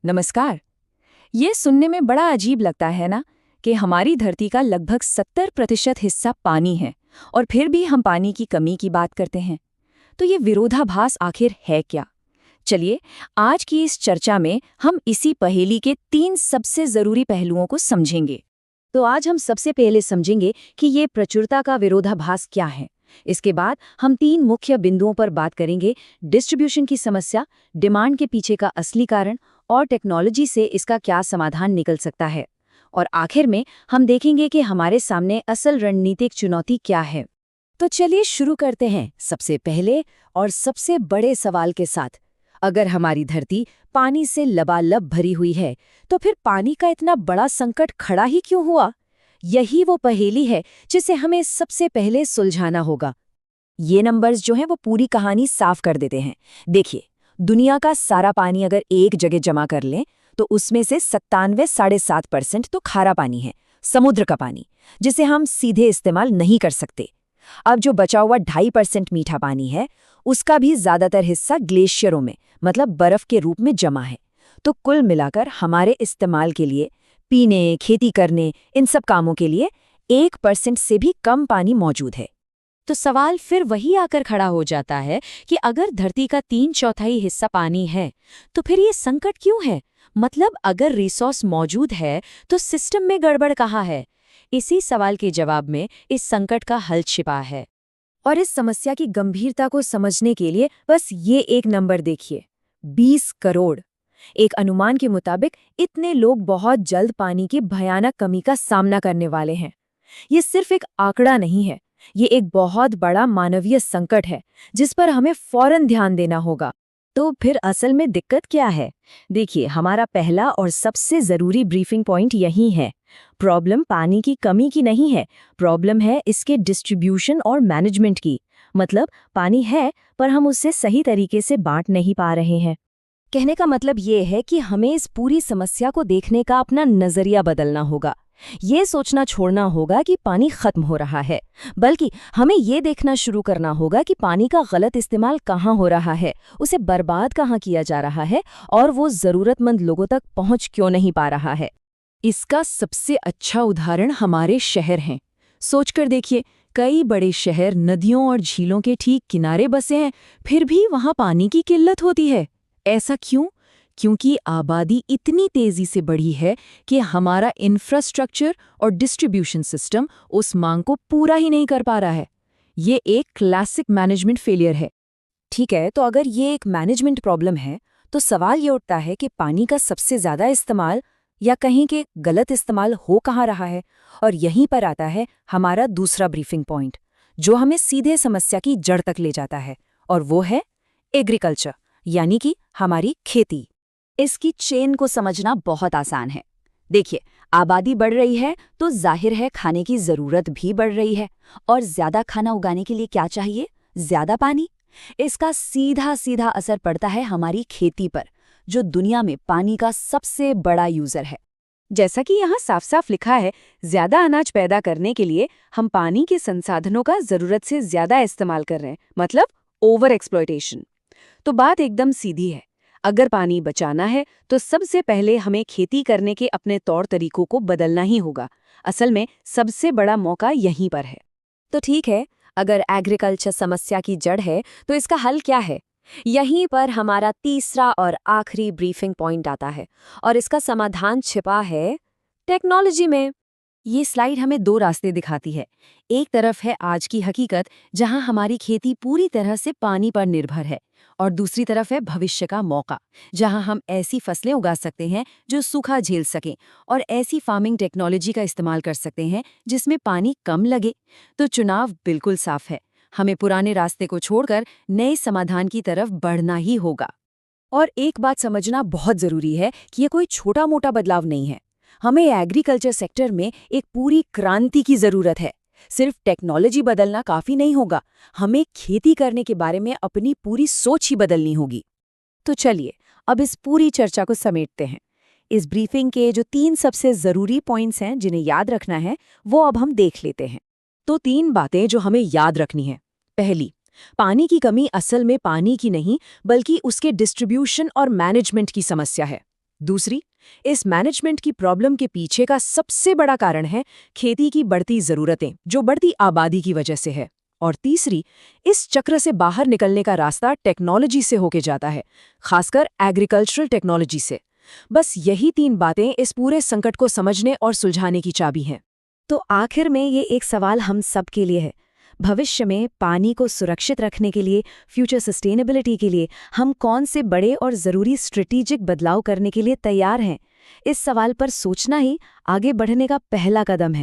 नमस्कार। ये सुनने में बड़ा अजीब लगता है ना कि हमारी धरती का लगभग 70% हिस्सा पानी है और फिर भी हम पानी की कमी की बात करते हैं। तो ये विरोधाभास आखिर है क्या? चलिए, आज की इस चर्चा में हम इसी पहेली के 3 सबसे जरूरी पहलुओं को समझेंगे। तो आज हम सबसे पहले समझेंगे कि ये प्रचुरता का विरोधाभास क्या है। इसके बाद हम 3 मुख्य बिंदुओं पर बात करेंगे: डिस्ट्रीब्यूशन की समस्या, डिमांड के पीछे का असली कारण और टेक्नोलॉजी से इसका क्या समाधान निकल सकता है। और आखिर में हम देखेंगे कि हमारे सामने असल रणनीतिक चुनौती क्या है। तो चलिए शुरू करते हैं सबसे पहले और सबसे बड़े सवाल के साथ। अगर हमारी धरती पानी से लबालब भरी हुई है, तो फिर पानी का इतना बड़ा संकट खड़ा ही क्यों हुआ? यही वो पहेली है जिसे हमें सबसे पहले सुलझाना होगा। ये नंबर्स जो हैं वो पूरी कहानी साफ कर देते हैं। देखिए, दुनिया का सारा पानी अगर एक जगह जमा कर लें तो उसमें से 97.7% तो खारा पानी है, समुद्र का पानी, जिसे हम सीधे इस्तेमाल नहीं कर सकते। अब जो बचा हुआ 2.5% मीठा पानी है, उसका भी ज्यादातर हिस्सा ग्लेशियरों में, मतलब बर्फ के रूप में जमा है। तो कुल मिलाकर हमारे इस्तेमाल के लिए, पीने, खेती करने, इन सब कामों के लिए 1% से भी कम पानी मौजूद है। तो सवाल फिर वही आकर खड़ा हो जाता है कि अगर धरती का 3/4 हिस्सा पानी है, तो फिर ये संकट क्यों है? मतलब अगर रिसोर्स मौजूद है, तो सिस्टम में गड़बड़ कहाँ है? इसी सवाल के जवाब में इस संकट का हल छिपा है। और इस समस्या की गंभीरता को समझने के लिए बस ये एक नंबर देखिए: 20 करोड़। एक अनुमान के मुताबिक इतने लोग बहुत जल्द पानी की भयानक कमी का सामना करने वाले हैं। ये सिर्फ एक आंकड़ा नहीं है, ये एक बहुत बड़ा मानवीय संकट है जिस पर हमें फौरन ध्यान देना होगा। तो फिर असल में दिक्कत क्या है? देखिए, हमारा पहला और सबसे जरूरी ब्रीफिंग पॉइंट यही है। प्रॉब्लम पानी की कमी की नहीं है, प्रॉब्लम है इसके डिस्ट्रीब्यूशन और मैनेजमेंट की। मतलब पानी है, पर हम उसे सही तरीके से बांट नहीं पा रहे हैं। कहने का मतलब ये है कि हमें इस पूरी समस्या को देखने का अपना नजरिया बदलना होगा। ये सोचना छोड़ना होगा कि पानी खत्म हो रहा है, बल्कि हमें ये देखना शुरू करना होगा कि पानी का गलत इस्तेमाल कहाँ हो रहा है, उसे बर्बाद कहाँ किया जा रहा है और वो जरूरतमंद लोगों तक पहुँच क्यों नहीं पा रहा है। इसका सबसे अच्छा उदाहरण हमारे शहर हैं। सोचकर देखिए, कई बड़े शहर नदियों और झीलों के ठीक किनारे बसे हैं, फिर भी वहाँ पानी की किल्लत होती है। ऐसा क्यों? क्योंकि आबादी इतनी तेजी से बढ़ी है कि हमारा इंफ्रास्ट्रक्चर और डिस्ट्रीब्यूशन सिस्टम उस मांग को पूरा ही नहीं कर पा रहा है। ये एक क्लासिक मैनेजमेंट फेलियर है। ठीक है, तो अगर ये एक मैनेजमेंट प्रॉब्लम है, तो सवाल ये उठता है कि पानी का सबसे ज्यादा इस्तेमाल या कहीं के गलत इस्तेमाल हो कहाँ रहा है। और यहीं पर आता है हमारा दूसरा ब्रीफिंग पॉइंट, जो हमें सीधे समस्या की जड़ तक ले जाता है, और वो है एग्रीकल्चर, यानी कि हमारी खेती। इसकी चेन को समझना बहुत आसान है। देखिए, आबादी बढ़ रही है तो जाहिर है खाने की जरूरत भी बढ़ रही है, और ज्यादा खाना उगाने के लिए क्या चाहिए? ज्यादा पानी। इसका सीधा सीधा असर पड़ता है हमारी खेती पर, जो दुनिया में पानी का सबसे बड़ा यूजर है। जैसा कि यहाँ साफ साफ लिखा है, ज्यादा अनाज पैदा करने के लिए हम पानी के संसाधनों का जरूरत से ज्यादा इस्तेमाल कर रहे हैं, मतलब ओवर एक्सप्लॉयटेशन। तो बात एकदम सीधी है, अगर पानी बचाना है तो सबसे पहले हमें खेती करने के अपने तौर तरीकों को बदलना ही होगा। असल में सबसे बड़ा मौका यहीं पर है। तो ठीक है, अगर एग्रीकल्चर समस्या की जड़ है, तो इसका हल क्या है? यहीं पर हमारा तीसरा और आखिरी ब्रीफिंग पॉइंट आता है, और इसका समाधान छिपा है टेक्नोलॉजी में। ये स्लाइड हमें 2 रास्ते दिखाती है। एक तरफ है आज की हकीकत, जहां हमारी खेती पूरी तरह से पानी पर निर्भर है, और दूसरी तरफ है भविष्य का मौका, जहां हम ऐसी फसलें उगा सकते हैं जो सूखा झेल सकें, और ऐसी फार्मिंग टेक्नोलॉजी का इस्तेमाल कर सकते हैं जिसमें पानी कम लगे। तो चुनाव बिल्कुल साफ है, हमें पुराने रास्ते को छोड़कर नए समाधान की तरफ बढ़ना ही होगा। और एक बात समझना बहुत जरूरी है कि ये कोई छोटा मोटा बदलाव नहीं है। हमें एग्रीकल्चर सेक्टर में एक पूरी क्रांति की जरूरत है। सिर्फ टेक्नोलॉजी बदलना काफी नहीं होगा, हमें खेती करने के बारे में अपनी पूरी सोच ही बदलनी होगी। तो चलिए, अब इस पूरी चर्चा को समेटते हैं। इस ब्रीफिंग के जो 3 सबसे जरूरी पॉइंट्स हैं जिन्हें याद रखना है, वो अब हम देख लेते हैं। तो 3 बातें जो हमें याद रखनी है। पहली, पानी की कमी असल में पानी की नहीं, बल्कि उसके डिस्ट्रीब्यूशन और मैनेजमेंट की समस्या है। दूसरी, इस मैनेजमेंट की प्रॉब्लम के पीछे का सबसे बड़ा कारण है खेती की बढ़ती ज़रूरतें, जो बढ़ती आबादी की वजह से है। और तीसरी, इस चक्र से बाहर निकलने का रास्ता टेक्नोलॉजी से होके जाता है, खासकर एग्रीकल्चरल टेक्नोलॉजी से। बस यही 3 बातें इस पूरे संकट को समझने और सुलझाने की चाबी हैं। तो आखिर में ये एक सवाल हम सब के लिए है। भविष्य में पानी को सुरक्षित रखने के लिए, फ्यूचर सस्टेनेबिलिटी के लिए हम कौन से बड़े और ज़रूरी स्ट्रेटेजिक बदलाव करने के लिए तैयार हैं? इस सवाल पर सोचना ही आगे बढ़ने का पहला कदम है।